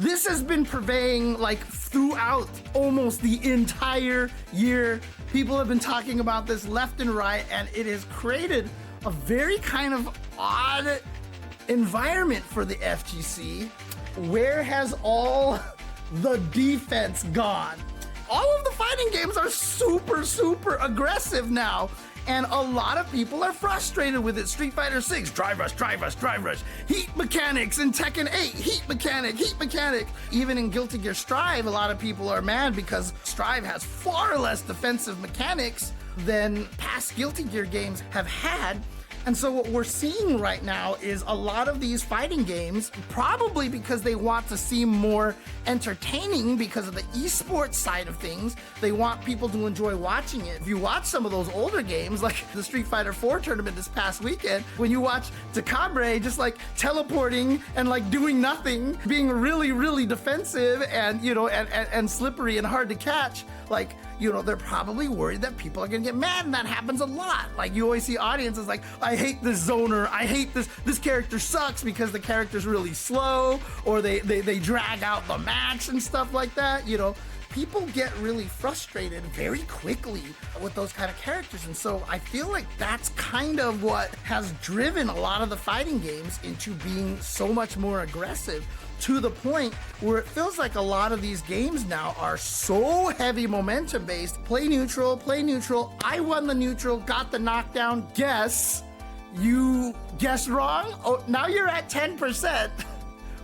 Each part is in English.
This has been purveying like throughout almost the entire year. People have been talking about this left and right, and it has created a very kind of odd environment for the FGC. Where has all the defense gone? All of the fighting games are super aggressive now, and a lot of people are frustrated with it. Street Fighter 6, drive rush, drive rush, drive rush. Heat mechanics in Tekken 8, heat mechanic, heat mechanic. Even in Guilty Gear Strive, a lot of people are mad because Strive has far less defensive mechanics than past Guilty Gear games have had. And so what we're seeing right now is a lot of these fighting games, probably because they want to seem more entertaining because of the esports side of things, they want people to enjoy watching it. If you watch some of those older games, like the Street Fighter 4 tournament this past weekend, when you watch Tekken just like teleporting and like doing nothing, being really defensive and, you know, and slippery and hard to catch, like, you know, they're probably worried that people are gonna get mad, and that happens a lot. Like, you always see audiences like, I hate this zoner, I hate this character sucks because the character's really slow, or they drag out the match and stuff like that, you know. People get really frustrated very quickly with those kind of characters, and so I feel like that's kind of what has driven a lot of the fighting games into being so much more aggressive, to the point where it feels like a lot of these games now are so heavy momentum based. Play neutral, I won the neutral, got the knockdown, guess. You guessed wrong? Oh, now you're at 10%.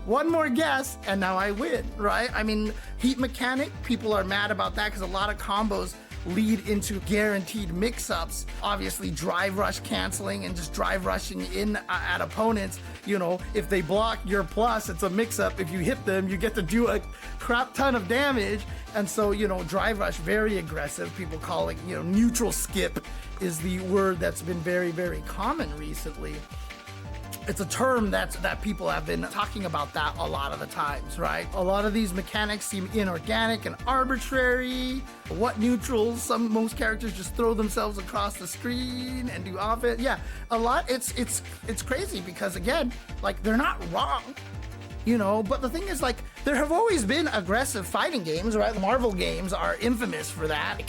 One more guess, and now I win, right? I mean, heat mechanic, people are mad about that because a lot of combos lead into guaranteed mix-ups. Obviously, drive rush canceling and just drive rushing in at opponents. You know, if they block your plus, it's a mix-up. If you hit them, you get to do a crap ton of damage. And so, you know, drive rush, very aggressive. People call it, you know, neutral skip is the word that's been very common recently. It's a term that people have been talking about that a lot of the times, right? A lot of these mechanics seem inorganic and arbitrary. What neutrals? Most characters just throw themselves across the screen and do offense. Yeah, a lot. It's crazy because, again, like, they're not wrong, you know. But the thing is, like, there have always been aggressive fighting games, right? The Marvel games are infamous for that.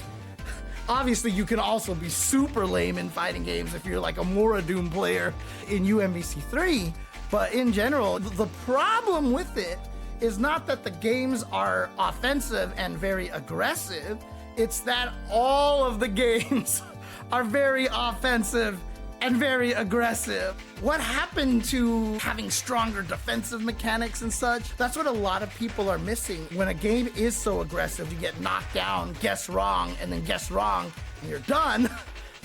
Obviously, you can also be super lame in fighting games if you're like a Mora Doom player in UMVC 3, but in general, the problem with it is not that the games are offensive and very aggressive, it's that all of the games are very offensive and very aggressive. What happened to having stronger defensive mechanics and such? That's what a lot of people are missing. When a game is so aggressive, you get knocked down, guess wrong, and then guess wrong, and you're done.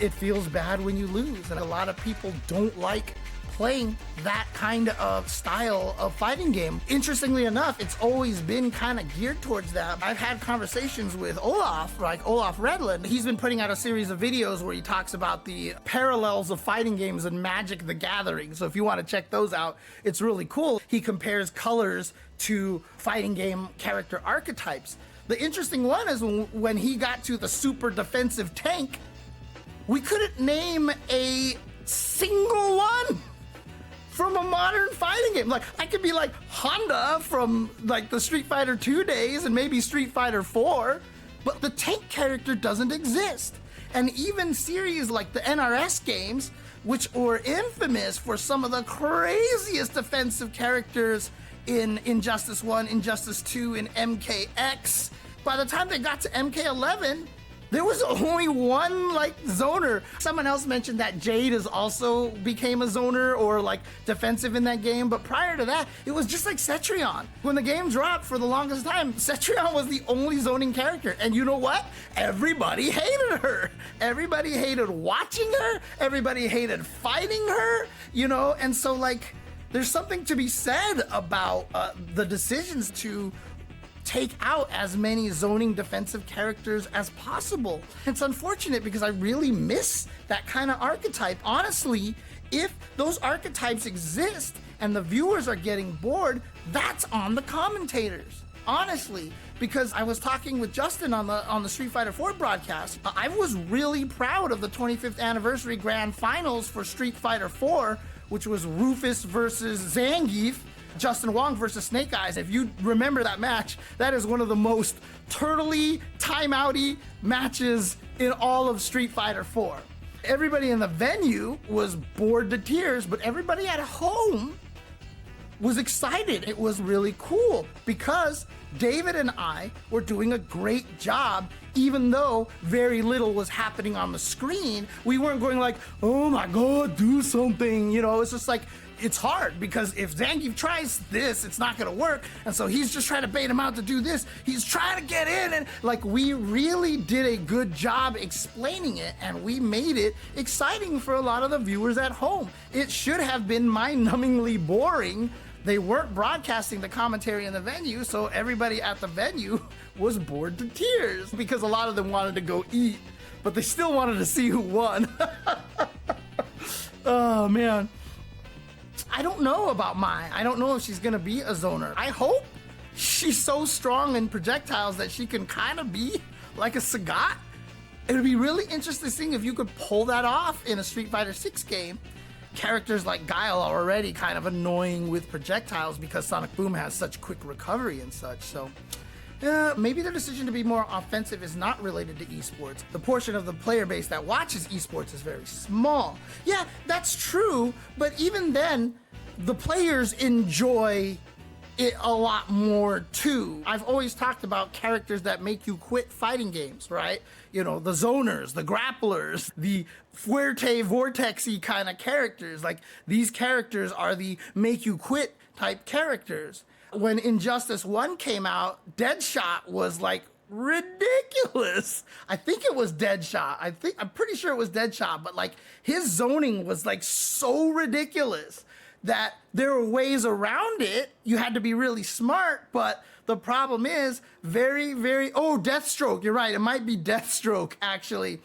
It feels bad when you lose, and a lot of people don't like playing that kind of style of fighting game. Interestingly enough, it's always been kind of geared towards that. I've had conversations with Olaf, like Olaf Redland. He's been putting out a series of videos where he talks about the parallels of fighting games and Magic the Gathering. So if you want to check those out, it's really cool. He compares colors to fighting game character archetypes. The interesting one is when he got to the super defensive tank, we couldn't name a single one from a modern fighting game. Like, I could be like Honda from like the Street Fighter 2 days and maybe Street Fighter 4, but the tank character doesn't exist. And even series like the NRS games, which were infamous for some of the craziest defensive characters in Injustice 1, Injustice 2, and MKX, by the time they got to MK11, there was only one, like, zoner. Someone else mentioned that Jade is also became a zoner or, like, defensive in that game, but prior to that, it was just like Cetrion. When the game dropped, for the longest time, Cetrion was the only zoning character, and you know what? Everybody hated her. Everybody hated watching her. Everybody hated fighting her, you know? And so, like, there's something to be said about the decisions to take out as many zoning defensive characters as possible. It's unfortunate because I really miss that kind of archetype. Honestly, if those archetypes exist and the viewers are getting bored, that's on the commentators. Honestly, because I was talking with Justin on the Street Fighter 4 broadcast. I was really proud of the 25th anniversary grand finals for Street Fighter 4, which was Rufus versus Zangief. Justin Wong versus Snake Eyes. If you remember that match, that is one of the most turtley, timeouty matches in all of Street Fighter 4. Everybody in the venue was bored to tears, but everybody at home was excited. It was really cool because David and I were doing a great job, even though very little was happening on the screen. We weren't going like, oh my God, do something. You know, it's just like, it's hard because if Zangief tries this, it's not gonna work. And so he's just trying to bait him out to do this. He's trying to get in, and like, we really did a good job explaining it, and we made it exciting for a lot of the viewers at home. It should have been mind-numbingly boring. They weren't broadcasting the commentary in the venue, so everybody at the venue was bored to tears because a lot of them wanted to go eat, but they still wanted to see who won. Oh man. I don't know about Mai. I don't know if she's gonna be a zoner. I hope she's so strong in projectiles that she can kind of be like a Sagat. It would be really interesting if you could pull that off in a Street Fighter 6 game. Characters like Guile are already kind of annoying with projectiles because Sonic Boom has such quick recovery and such. So maybe their decision to be more offensive is not related to esports. The portion of the player base that watches esports is very small. Yeah, that's true, but even then, the players enjoy it a lot more too. I've always talked about characters that make you quit fighting games, right? You know, the zoners, the grapplers, the Fuerte Vortex-y kind of characters. Like, these characters are the make you quit type characters. When Injustice 1 came out, Deadshot was like ridiculous. I think it was Deadshot. I'm pretty sure it was Deadshot, but like, his zoning was like so ridiculous that there were ways around it. You had to be really smart, but the problem is oh, Deathstroke, you're right, it might be Deathstroke actually.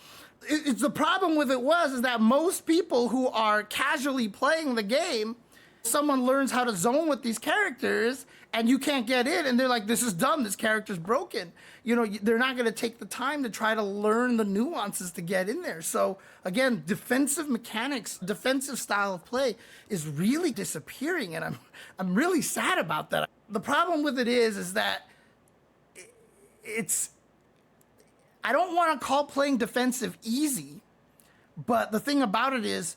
It's the problem with it is that most people who are casually playing the game, someone learns how to zone with these characters and you can't get in, and they're like, this is dumb, this character's broken. You know, they're not gonna take the time to try to learn the nuances to get in there. So again, defensive mechanics, defensive style of play is really disappearing, and I'm really sad about that. The problem with it is that I don't wanna call playing defensive easy, but the thing about it is,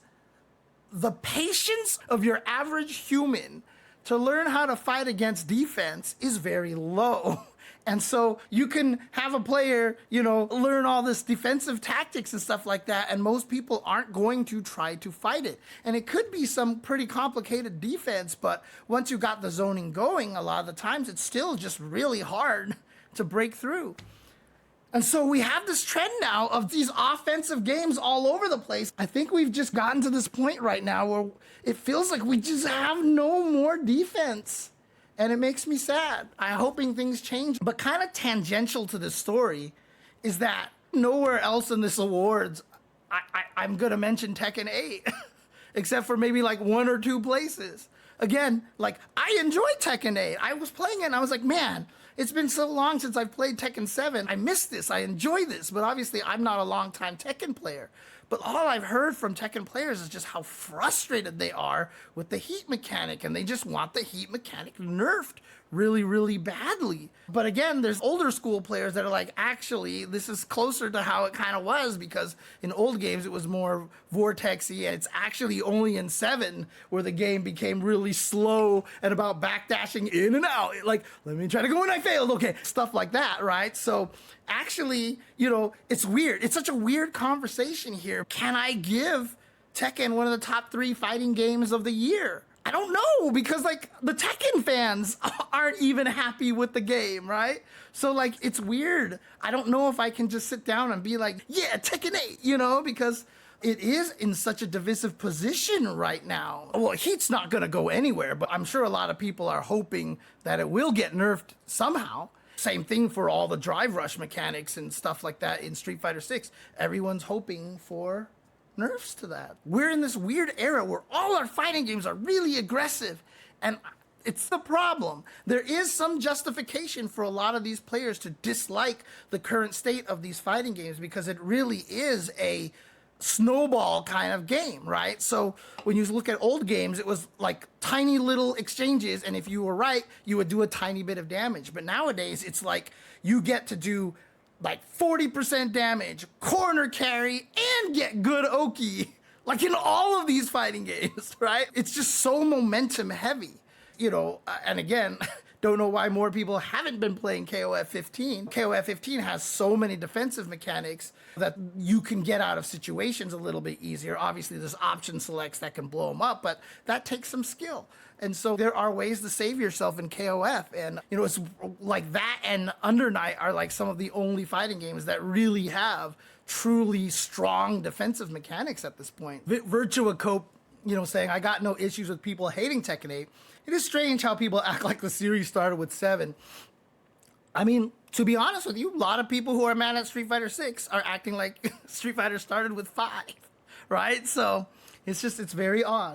the patience of your average human to learn how to fight against defense is very low. And so you can have a player, you know, learn all this defensive tactics and stuff like that, and most people aren't going to try to fight it. And it could be some pretty complicated defense, but once you got the zoning going, a lot of the times it's still just really hard to break through. And so we have this trend now of these offensive games all over the place. I think we've just gotten to this point right now where it feels like we just have no more defense. And it makes me sad. I'm hoping things change. But kind of tangential to this story is that nowhere else in this awards, I'm gonna mention Tekken 8, except for maybe like 1 or 2 places. Again, like, I enjoy Tekken 8. I was playing it and I was like, man, it's been so long since I've played Tekken 7. I miss this, I enjoy this, but obviously I'm not a long-time Tekken player. But all I've heard from Tekken players is just how frustrated they are with the heat mechanic, and they just want the heat mechanic nerfed really, really badly. But again, there's older school players that are like, actually, this is closer to how it kind of was, because in old games it was more vortexy, and it's actually only in 7 where the game became really slow and about backdashing in and out. Like, let me try to go and I failed, okay, stuff like that, right? So actually, you know, it's weird. It's such a weird conversation here. Can I give Tekken one of the top 3 fighting games of the year? I don't know, because like, the Tekken fans aren't even happy with the game, right? So like, it's weird. I don't know if I can just sit down and be like, yeah, Tekken 8, you know, because it is in such a divisive position right now. Well, Heat's not gonna go anywhere, but I'm sure a lot of people are hoping that it will get nerfed somehow. Same thing for all the drive rush mechanics and stuff like that in Street Fighter 6. Everyone's hoping for nerfs to that. We're in this weird era where all our fighting games are really aggressive, and it's the problem. There is some justification for a lot of these players to dislike the current state of these fighting games, because it really is a snowball kind of game, right? So when you look at old games, it was like tiny little exchanges, and if you were right, you would do a tiny bit of damage. But nowadays, it's like you get to do like 40% damage, corner carry, and get good Oki, like in all of these fighting games, right? It's just so momentum heavy, and again, don't know why more people haven't been playing KOF 15. KOF 15 has so many defensive mechanics that you can get out of situations a little bit easier. Obviously, there's option selects that can blow them up, but that takes some skill. And so there are ways to save yourself in KOF. And, it's like that and Under Night are like some of the only fighting games that really have truly strong defensive mechanics at this point. Virtua Cope, saying, I got no issues with people hating Tekken 8. It is strange how people act like the series started with 7. I mean, to be honest with you, a lot of people who are mad at Street Fighter 6 are acting like Street Fighter started with 5, right? So it's very odd.